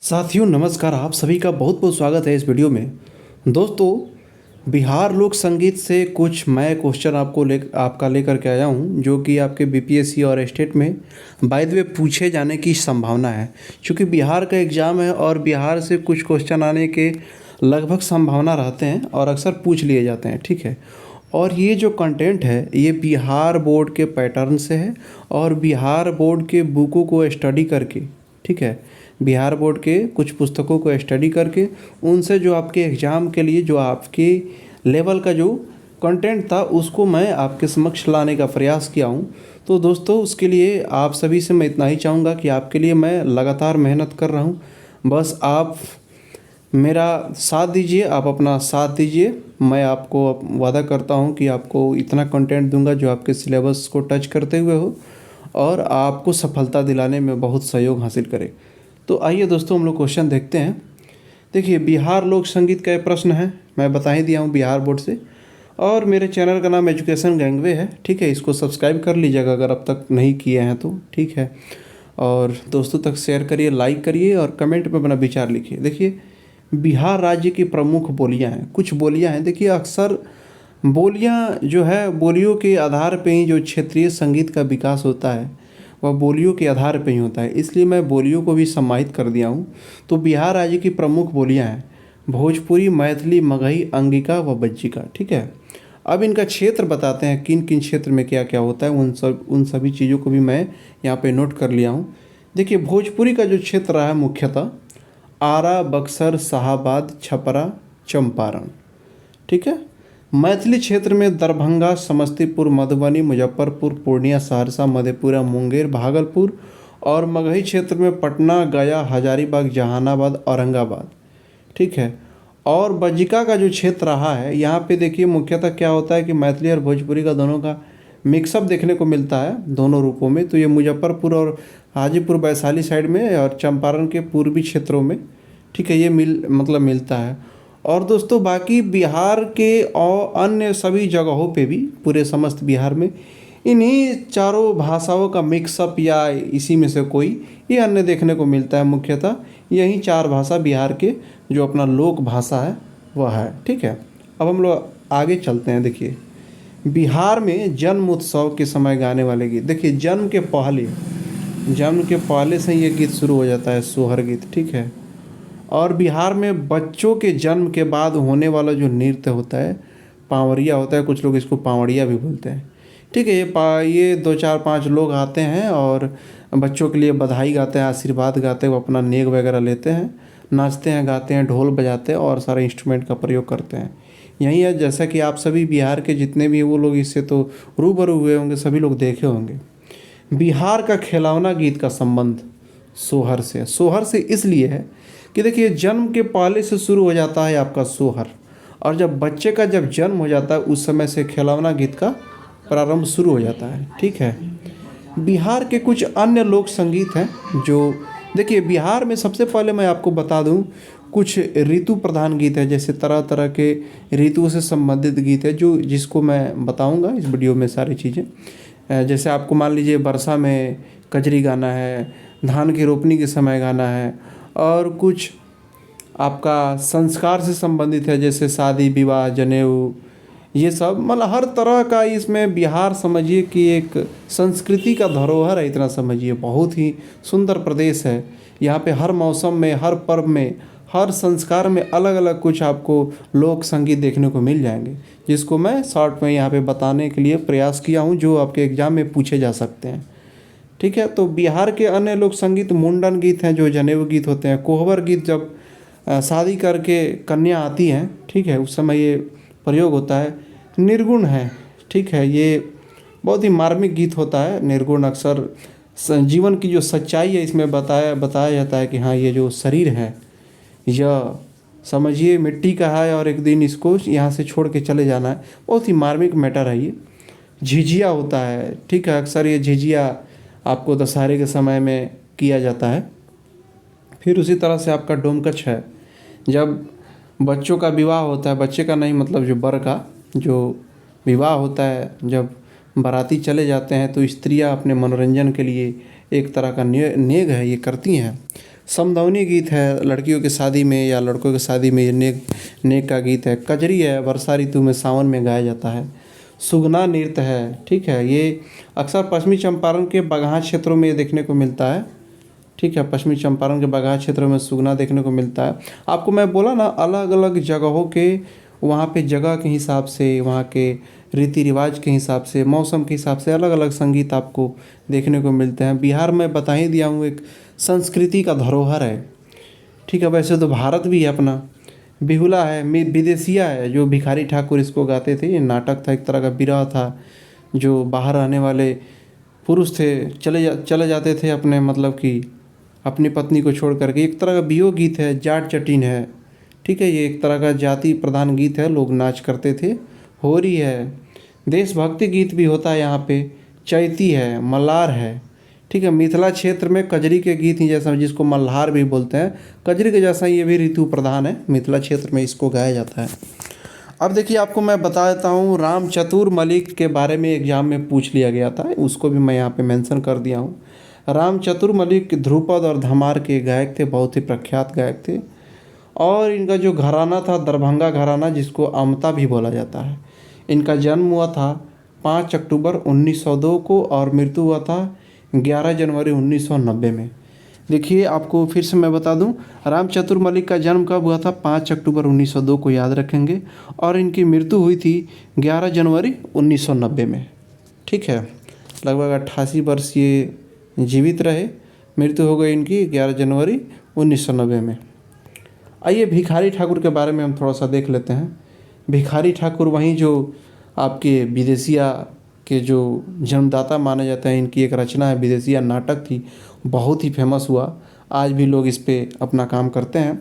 साथियों नमस्कार। आप सभी का बहुत बहुत स्वागत है इस वीडियो में। दोस्तों, बिहार लोक संगीत से कुछ मैं क्वेश्चन आपका लेकर के आया हूं, जो कि आपके बीपीएससी और स्टेट में बाय द वे पूछे जाने की संभावना है। क्योंकि बिहार का एग्ज़ाम है और बिहार से कुछ क्वेश्चन आने के लगभग संभावना रहते हैं और अक्सर पूछ लिए जाते हैं। ठीक है। और ये जो कंटेंट है ये बिहार बोर्ड के पैटर्न से है और बिहार बोर्ड के बुकों को स्टडी करके, ठीक है, बिहार बोर्ड के कुछ पुस्तकों को स्टडी करके उनसे जो आपके एग्ज़ाम के लिए जो आपके लेवल का जो कंटेंट था उसको मैं आपके समक्ष लाने का प्रयास किया हूँ। तो दोस्तों, उसके लिए आप सभी से मैं इतना ही चाहूँगा कि आपके लिए मैं लगातार मेहनत कर रहा हूँ। बस आप मेरा साथ दीजिए, आप अपना साथ दीजिए। मैं आपको वादा करता हूँ कि आपको इतना कंटेंट दूंगा जो आपके सिलेबस को टच करते हुए हो और आपको सफलता दिलाने में बहुत सहयोग हासिल करे। तो आइए दोस्तों, हम लोग क्वेश्चन देखते हैं। देखिए, बिहार लोक संगीत का ये प्रश्न है, मैं बता ही दिया हूँ बिहार बोर्ड से। और मेरे चैनल का नाम एजुकेशन गैंगवे है। ठीक है, इसको सब्सक्राइब कर लीजिएगा अगर अब तक नहीं किए हैं तो। ठीक है, और दोस्तों तक शेयर करिए, लाइक करिए और कमेंट में अपना विचार लिखिए। देखिए, बिहार राज्य की प्रमुख बोलियां हैं, कुछ बोलियां हैं। देखिए, अक्सर बोलियां जो है, बोलियों के आधार पे ही जो क्षेत्रीय संगीत का विकास होता है वह बोलियों के आधार पे ही होता है। इसलिए मैं बोलियों को भी समाहित कर दिया हूँ। तो बिहार राज्य की प्रमुख बोलियां हैं भोजपुरी, मैथिली, मगही, अंगिका व बज्जिका। ठीक है। अब इनका क्षेत्र बताते हैं, किन किन क्षेत्र में क्या क्या होता है। उन सभी चीज़ों को भी मैं यहाँ पे नोट कर लिया हूँ। देखिए, भोजपुरी का जो क्षेत्र रहा है मुख्यतः आरा, बक्सर, शाहाबाद, छपरा, चंपारण। ठीक है। मैथिली क्षेत्र में दरभंगा, समस्तीपुर, मधुबनी, मुजफ्फरपुर, पूर्णिया, सहरसा, मधेपुरा, मुंगेर, भागलपुर। और मगही क्षेत्र में पटना, गया, हजारीबाग, जहानाबाद, औरंगाबाद। ठीक है। और बज्जिका का जो क्षेत्र रहा है, यहाँ पे देखिए मुख्यतः क्या होता है कि मैथिली और भोजपुरी का दोनों का मिक्सअप देखने को मिलता है दोनों रूपों में। तो ये मुजफ्फरपुर और हाजीपुर, वैशाली साइड में और चंपारण के पूर्वी क्षेत्रों में, ठीक है, ये मिलता है। और दोस्तों, बाकी बिहार के और अन्य सभी जगहों पे भी, पूरे समस्त बिहार में इन्हीं चारों भाषाओं का मिक्सअप या इसी में से कोई ये अन्य देखने को मिलता है। मुख्यतः यही चार भाषा बिहार के जो अपना लोक भाषा है वह है। ठीक है। अब हम लोग आगे चलते हैं। देखिए, बिहार में जन्म उत्सव के समय गाने वाले गीत। देखिए, जन्म के पहले से ये गीत शुरू हो जाता है, सोहर गीत। ठीक है। और बिहार में बच्चों के जन्म के बाद होने वाला जो नृत्य होता है पावड़िया होता है, कुछ लोग इसको पावड़िया भी बोलते हैं। ठीक है। ये 2 4 5 लोग आते हैं और बच्चों के लिए बधाई गाते हैं, आशीर्वाद गाते हैं, वो अपना नेग वगैरह लेते हैं, नाचते हैं, गाते हैं, ढोल बजाते हैं और सारे इंस्ट्रूमेंट का प्रयोग करते हैं। यही है, जैसा कि आप सभी बिहार के जितने भी वो लोग इससे तो रूबरू हुए होंगे, सभी लोग देखे होंगे। बिहार का खिलौना गीत का संबंध सोहर से इसलिए है कि देखिए, जन्म के पहले से शुरू हो जाता है आपका सोहर, और जब बच्चे का जब जन्म हो जाता है उस समय से खिलौना गीत का प्रारंभ शुरू हो जाता है। ठीक है। बिहार के कुछ अन्य लोक संगीत हैं जो, देखिए, बिहार में सबसे पहले मैं आपको बता दूं, कुछ ऋतु प्रधान गीत है, जैसे तरह तरह के ऋतुओं से संबंधित गीत है जिसको मैं बताऊंगा इस वीडियो में सारी चीज़ें। जैसे आपको मान लीजिए वर्षा में कजरी गाना है, धान की रोपनी के समय गाना है, और कुछ आपका संस्कार से संबंधित है, जैसे शादी विवाह, जनेऊ, ये सब। मतलब हर तरह का इसमें बिहार समझिए कि एक संस्कृति का धरोहर है। इतना समझिए, बहुत ही सुंदर प्रदेश है। यहाँ पे हर मौसम में, हर पर्व में, हर संस्कार में अलग अलग कुछ आपको लोक संगीत देखने को मिल जाएंगे, जिसको मैं शॉर्ट में यहाँ पे बताने के लिए प्रयास किया हूँ, जो आपके एग्ज़ाम में पूछे जा सकते हैं। ठीक है। तो बिहार के अन्य लोक संगीत मुंडन गीत हैं, जो जनेऊ गीत होते हैं। कोहबर गीत, जब शादी करके कन्या आती हैं, ठीक है, उस समय ये प्रयोग होता है। निर्गुण है, ठीक है, ये बहुत ही मार्मिक गीत होता है। निर्गुण अक्सर जीवन की जो सच्चाई है इसमें बताया जाता है कि हाँ, ये जो शरीर है यह समझिए मिट्टी का है और एक दिन इसको यहाँ से छोड़ के चले जाना है। बहुत ही मार्मिक मैटर है ये। झिझिया होता है, ठीक है, अक्सर ये झिझिया आपको दशहरे के समय में किया जाता है। फिर उसी तरह से आपका डोमकच है, जब बच्चों का विवाह होता है, बच्चे का नहीं मतलब जो बर का जो विवाह होता है, जब बाराती चले जाते हैं तो स्त्रियां अपने मनोरंजन के लिए एक तरह का नेग है, ये करती हैं। समदौनी गीत है लड़कियों की शादी में या लड़कों की शादी में, ये नेग नेग का गीत है। कजरी है वर्षा ऋतु में सावन में गाया जाता है। सुगना नृत्य है, ठीक है, ये अक्सर पश्चिमी चंपारण के बगहा क्षेत्रों में ये देखने को मिलता है। ठीक है, पश्चिमी चंपारण के बगहा क्षेत्रों में सुगना देखने को मिलता है। आपको मैं बोला ना, अलग अलग जगहों के वहाँ पे जगह के हिसाब से, वहाँ के रीति रिवाज के हिसाब से, मौसम के हिसाब से अलग अलग संगीत आपको देखने को मिलते हैं। बिहार में बता ही दिया हूँ, एक संस्कृति का धरोहर है। ठीक है, वैसे तो भारत भी है अपना। बिहुला है, विदेशिया है, जो भिखारी ठाकुर इसको गाते थे। ये नाटक था, एक तरह का विरह था। जो बाहर रहने वाले पुरुष थे चले जाते थे अपने, मतलब कि अपनी पत्नी को छोड़ करके। एक तरह का वियोग गीत है। जाट चटिन है, ठीक है, ये एक तरह का जाति प्रधान गीत है, लोग नाच करते थे। होरी है, देशभक्ति गीत भी होता है यहाँ पे। चैती है, मल्लार है, ठीक है। मिथिला क्षेत्र में कजरी के गीत ही जैसा, जिसको मल्हार भी बोलते हैं, कजरी के जैसा ये भी ऋतु प्रधान है। मिथिला क्षेत्र में इसको गाया जाता है। अब देखिए, आपको मैं बता देता हूँ, राम चतुर मलिक के बारे में एग्जाम में पूछ लिया गया था, उसको भी मैं यहाँ पे मेंशन कर दिया हूँ। राम चतुर मलिक ध्रुपद और धमार के गायक थे, बहुत ही प्रख्यात गायक थे। और इनका जो घराना था दरभंगा घराना, जिसको अमता भी बोला जाता है। इनका जन्म हुआ था 5 अक्टूबर 1902 को और मृत्यु हुआ था 11 जनवरी 1990 में। देखिए, आपको फिर से मैं बता दूं, राम चतुर मलिक का जन्म कब हुआ था? 5 अक्टूबर 1902 को याद रखेंगे। और इनकी मृत्यु हुई थी 11 जनवरी 1990 में। ठीक है, लगभग 88 वर्ष ये जीवित रहे। मृत्यु हो गई इनकी 11 जनवरी 1990 में। आइए भिखारी ठाकुर के बारे में हम थोड़ा सा देख लेते हैं। भिखारी ठाकुर वहीं जो आपके विदेशिया के जो जन्मदाता माने जाते हैं, इनकी एक रचना है, विदेशिया नाटक थी, बहुत ही फेमस हुआ। आज भी लोग इस पे अपना काम करते हैं।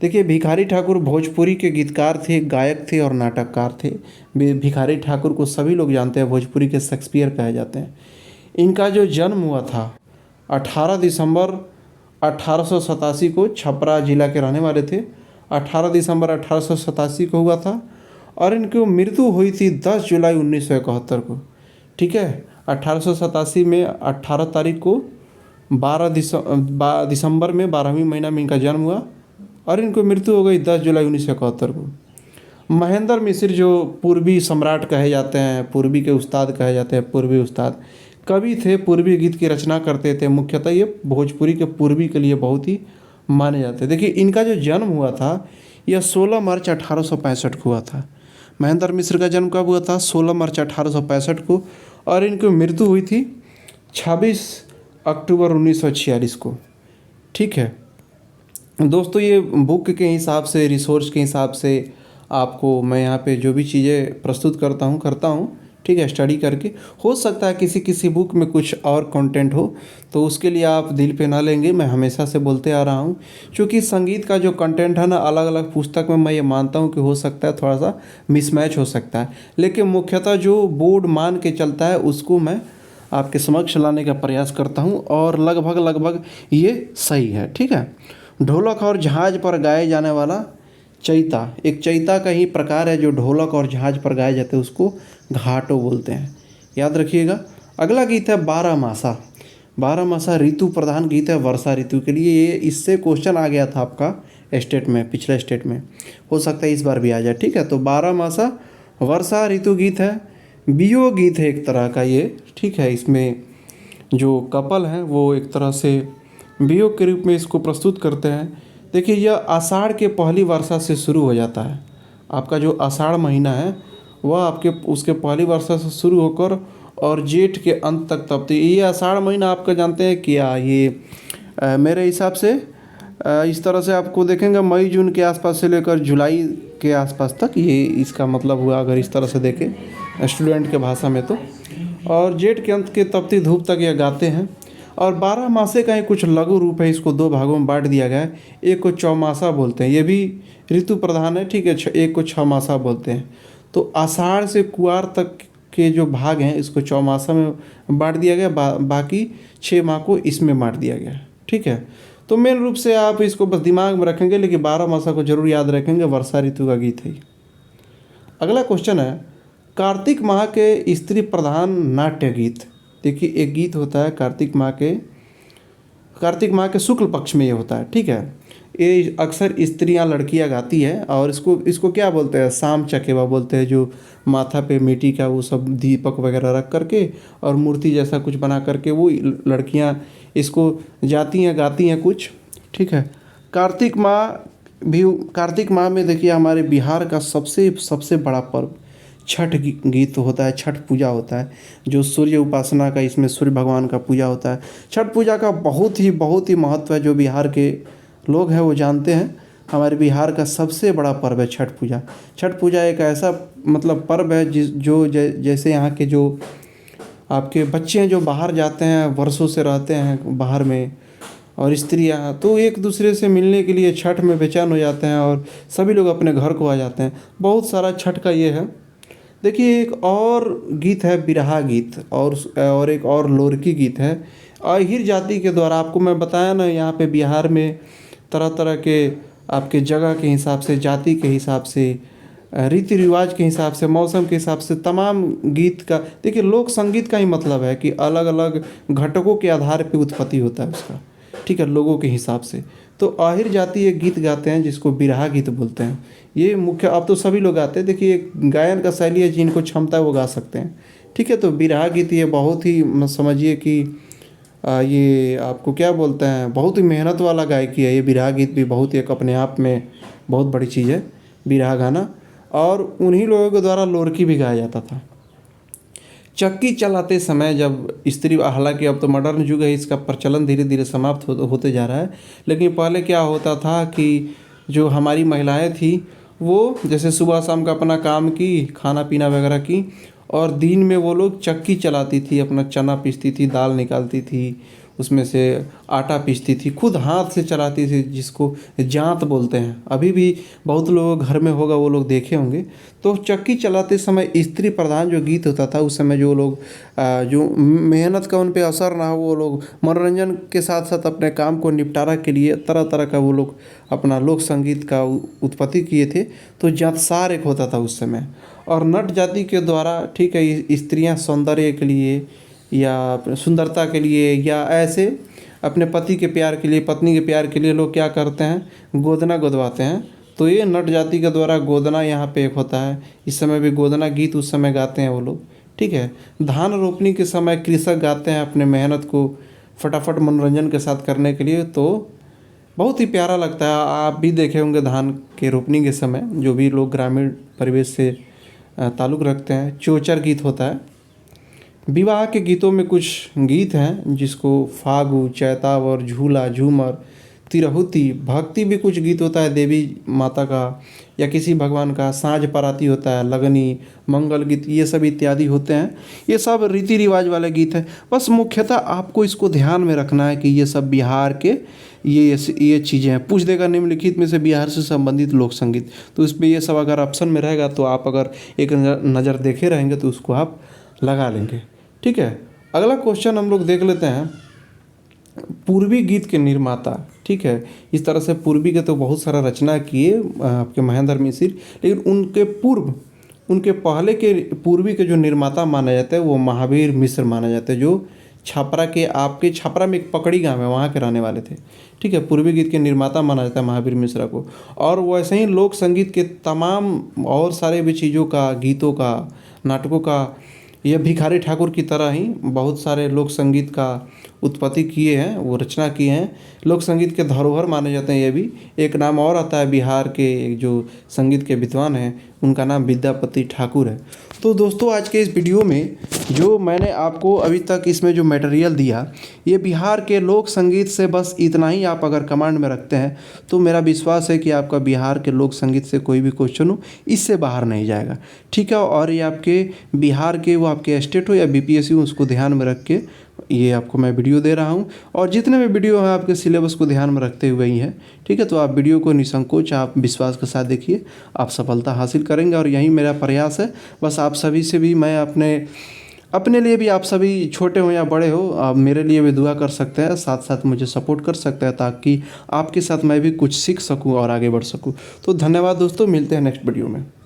देखिए, भिखारी ठाकुर भोजपुरी के गीतकार थे, गायक थे और नाटककार थे। भिखारी ठाकुर को सभी लोग जानते हैं, भोजपुरी के शेक्सपियर कहे जाते हैं। इनका जो जन्म हुआ था 18 दिसंबर 1887 को, छपरा जिला के रहने वाले थे। 18 दिसंबर 1887 को हुआ था। और इनकी मृत्यु हुई थी 10 जुलाई 1971 को। ठीक है, 1887 में 18 तारीख को 12 दिसंबर में 12वीं महीना में इनका जन्म हुआ और इनको मृत्यु हो गई 10 जुलाई 1971 को। महेंद्र मिश्र जो पूर्वी सम्राट कहे जाते हैं, पूर्वी के उस्ताद कहे जाते हैं, पूर्वी उस्ताद कवि थे, पूर्वी गीत की रचना करते थे। मुख्यतः ये भोजपुरी के पूर्वी के लिए बहुत ही माने जाते हैं। देखिए, इनका जो जन्म हुआ था यह 16 मार्च 1865 को हुआ था। महेंद्र मिश्र का जन्म कब हुआ था? 16 मार्च 1865 को। और इनकी मृत्यु हुई थी 26 अक्टूबर 1946 को। ठीक है दोस्तों, ये बुक के हिसाब से, रिसोर्स के हिसाब से आपको मैं यहाँ पे जो भी चीज़ें प्रस्तुत करता हूँ, ठीक है, स्टडी करके। हो सकता है किसी किसी बुक में कुछ और कंटेंट हो, तो उसके लिए आप दिल पे ना लेंगे। मैं हमेशा से बोलते आ रहा हूँ, क्योंकि संगीत का जो कंटेंट है ना, अलग अलग पुस्तक में मैं ये मानता हूँ कि हो सकता है थोड़ा सा मिसमैच हो सकता है, लेकिन मुख्यतः जो बोर्ड मान के चलता है उसको मैं आपके समक्ष लाने का प्रयास करता हूँ और लगभग ये सही है। ठीक है, ढोलक और जहाज़ पर गाए जाने वाला चैता, एक चैता का ही प्रकार है जो ढोलक और जहाज़ पर गाए जाते हैं, उसको घाटो बोलते हैं, याद रखिएगा। अगला गीत है बारहमासा। बारहमासा ऋतु प्रधान गीत है वर्षा ऋतु के लिए। ये इससे क्वेश्चन आ गया था आपका स्टेट में, पिछले स्टेट में, हो सकता है इस बार भी आ जाए। ठीक है, तो बारहमासा वर्षा ऋतु गीत है, वियोग गीत है एक तरह का ये। ठीक है, इसमें जो कपल हैं वो एक तरह से वियोग के रूप में इसको प्रस्तुत करते हैं। देखिए, यह आषाढ़ के पहली वर्षा से शुरू हो जाता है। आपका जो आषाढ़ महीना है वह आपके उसके पहली वर्षा से शुरू होकर और जेठ के अंत तक तपती। ये आषाढ़ महीना आपका जानते हैं क्या, ये मेरे हिसाब से इस तरह से आपको देखेंगे मई जून के आसपास से लेकर जुलाई के आसपास तक, ये इसका मतलब हुआ अगर इस तरह से देखें स्टूडेंट के भाषा में तो। और जेठ के अंत के तपती धूप तक यह गाते हैं। और 12 मासे का ही कुछ लघु रूप है, इसको 2 भागों में बांट दिया गया है। एक को चौमासा बोलते हैं, ये भी ऋतु प्रधान है। ठीक है, एक को छमासा बोलते हैं। तो आषाढ़ से कुआर तक के जो भाग हैं इसको चौमासा में बांट दिया गया, बाकी 6 माह को इसमें बांट दिया गया। ठीक है, तो मेन रूप से आप इसको बस दिमाग में रखेंगे, लेकिन 12 मासा को जरूर याद रखेंगे, वर्षा ऋतु का गीत है। अगला क्वेश्चन है कार्तिक माह के स्त्री प्रधान नाट्य गीत। देखिए, एक गीत होता है कार्तिक माह के कार्तिक माह के शुक्ल पक्ष में ये होता है, ठीक है। ये अक्सर स्त्रियां लड़कियां गाती है और इसको क्या बोलते हैं, शाम चकेवा बोलते हैं, जो माथा पे मिट्टी का वो सब दीपक वगैरह रख करके और मूर्ति जैसा कुछ बना करके वो लड़कियां इसको जाती हैं, गाती हैं कुछ, ठीक है। कार्तिक माह में देखिए हमारे बिहार का सबसे सबसे बड़ा पर्व छठ गीत होता है, छठ पूजा होता है, जो सूर्य उपासना का, इसमें सूर्य भगवान का पूजा होता है। छठ पूजा का बहुत ही महत्व है, जो बिहार के लोग हैं वो जानते हैं। हमारे बिहार का सबसे बड़ा पर्व है छठ पूजा। छठ पूजा एक ऐसा मतलब पर्व है जैसे यहाँ के जो आपके बच्चे हैं जो बाहर जाते हैं, वर्षों से रहते हैं बाहर में, और स्त्रियाँ तो एक दूसरे से मिलने के लिए छठ में बेचैन हो जाते हैं और सभी लोग अपने घर को आ जाते हैं। बहुत सारा छठ का ये है। देखिए एक और गीत है बिरहा गीत, और एक और लोरकी गीत है आहिर जाति के द्वारा। आपको मैं बताया ना, यहाँ पे बिहार में तरह तरह के आपके जगह के हिसाब से, जाति के हिसाब से, रीति रिवाज के हिसाब से, मौसम के हिसाब से तमाम गीत का, देखिए लोक संगीत का ही मतलब है कि अलग अलग घटकों के आधार पे उत्पत्ति होता है उसका, ठीक है, लोगों के हिसाब से। तो आहिर जाति एक गीत गाते हैं जिसको बिरहा गीत बोलते हैं। ये मुख्य, अब तो सभी लोग गाते हैं, देखिए एक गायन का शैली है, जिनको क्षमता है वो गा सकते हैं, ठीक है। तो बिरहा गीत ये बहुत ही समझिए कि ये आपको क्या बोलते हैं, बहुत ही मेहनत वाला गायकी है ये बिरहा गीत भी, बहुत ही एक अपने आप में बहुत बड़ी चीज़ है बिरहा गाना। और उन्हीं लोगों के द्वारा लोरकी भी गाया जाता था। चक्की चलाते समय जब स्त्री, हालांकि अब तो मॉडर्न युग है, इसका प्रचलन धीरे धीरे समाप्त होते जा रहा है, लेकिन पहले क्या होता था कि जो हमारी महिलाएं थी वो जैसे सुबह शाम का अपना काम की, खाना पीना वगैरह की, और दिन में वो लोग चक्की चलाती थी, अपना चना पीसती थी, दाल निकालती थी, उसमें से आटा पीसती थी, खुद हाथ से चलाती थी, जिसको जांत बोलते हैं। अभी भी बहुत लोग घर में होगा, वो लोग देखे होंगे। तो चक्की चलाते समय स्त्री प्रधान जो गीत होता था उस समय, जो लोग जो मेहनत का उन पे असर ना हो, वो लोग मनोरंजन के साथ साथ अपने काम को निपटारा के लिए तरह तरह का वो लोग अपना लोक संगीत का उत्पत्ति किए थे। तो जातसार एक होता था उस समय, और नट जाति के द्वारा, ठीक है, स्त्रियां सौंदर्य के लिए या सुंदरता के लिए या ऐसे अपने पति के प्यार के लिए, पत्नी के प्यार के लिए लोग क्या करते हैं, गोदना गोदवाते हैं। तो ये नट जाति के द्वारा गोदना यहाँ पे एक होता है। इस समय भी गोदना गीत उस समय गाते हैं वो लोग, ठीक है। धान रोपनी के समय कृषक गाते हैं अपने मेहनत को फटाफट मनोरंजन के साथ करने के लिए, तो बहुत ही प्यारा लगता है। आप भी देखे होंगे धान के रोपनी के समय, जो भी लोग ग्रामीण परिवेश से ताल्लुक़ रखते हैं, चोचर गीत होता है। विवाह के गीतों में कुछ गीत हैं जिसको फागु, चैताव और झूला, झूमर, तिरहुती, भक्ति भी कुछ गीत होता है, देवी माता का या किसी भगवान का, साँझ पराती होता है, लगनी, मंगल गीत, ये सब इत्यादि होते हैं। ये सब रीति रिवाज वाले गीत हैं। बस मुख्यतः आपको इसको ध्यान में रखना है कि ये सब बिहार के ये चीज़ें हैं। पूछ देगा निम्नलिखित में से बिहार से संबंधित लोक संगीत, तो इसमें ये सब अगर ऑप्शन में रहेगा तो आप अगर एक नज़र देखे रहेंगे तो उसको आप लगा लेंगे, ठीक है। अगला क्वेश्चन हम लोग देख लेते हैं, पूर्वी गीत के निर्माता, ठीक है। इस तरह से पूर्वी के तो बहुत सारा रचना किए आपके महेंद्र मिश्र, लेकिन उनके पहले के पूर्वी के जो निर्माता माना जाता है वो महावीर मिश्र माना जाता है, जो छपरा के, आपके छपरा में एक पकड़ी गांव है वहाँ के रहने वाले थे, ठीक है। पूर्वी गीत के निर्माता माना जाता है महावीर मिश्रा को। और वैसे ही लोक संगीत के तमाम और सारे भी चीज़ों का, गीतों का, नाटकों का, यह भिखारी ठाकुर की तरह ही बहुत सारे लोक संगीत का उत्पत्ति किए हैं, वो रचना किए हैं। लोक संगीत के धरोहर माने जाते हैं ये भी। एक नाम और आता है बिहार के जो संगीत के विद्वान हैं, उनका नाम विद्यापति ठाकुर है। तो दोस्तों आज के इस वीडियो में जो मैंने आपको अभी तक इसमें जो मटेरियल दिया, ये बिहार के लोक संगीत से बस इतना ही आप अगर कमांड में रखते हैं तो मेरा विश्वास है कि आपका बिहार के लोक संगीत से कोई भी क्वेश्चन हो इससे बाहर नहीं जाएगा, ठीक है। और ये आपके बिहार के, वो आपके स्टेट हो या बीपीएससी हो, उसको ध्यान में रख के ये आपको मैं वीडियो दे रहा हूँ। और जितने भी वीडियो हैं आपके सिलेबस को ध्यान में रखते हुए ही हैं, ठीक है। तो आप वीडियो को निसंकोच आप विश्वास के साथ देखिए, आप सफलता हासिल करेंगे। और यही मेरा प्रयास है। बस आप सभी से भी मैं अपने लिए भी, आप सभी छोटे हो या बड़े हो, आप मेरे लिए भी दुआ कर सकते हैं, साथ साथ मुझे सपोर्ट कर सकते हैं, ताकि आपके साथ मैं भी कुछ सीख सकूँ और आगे बढ़ सकूँ। तो धन्यवाद दोस्तों, मिलते हैं नेक्स्ट वीडियो में।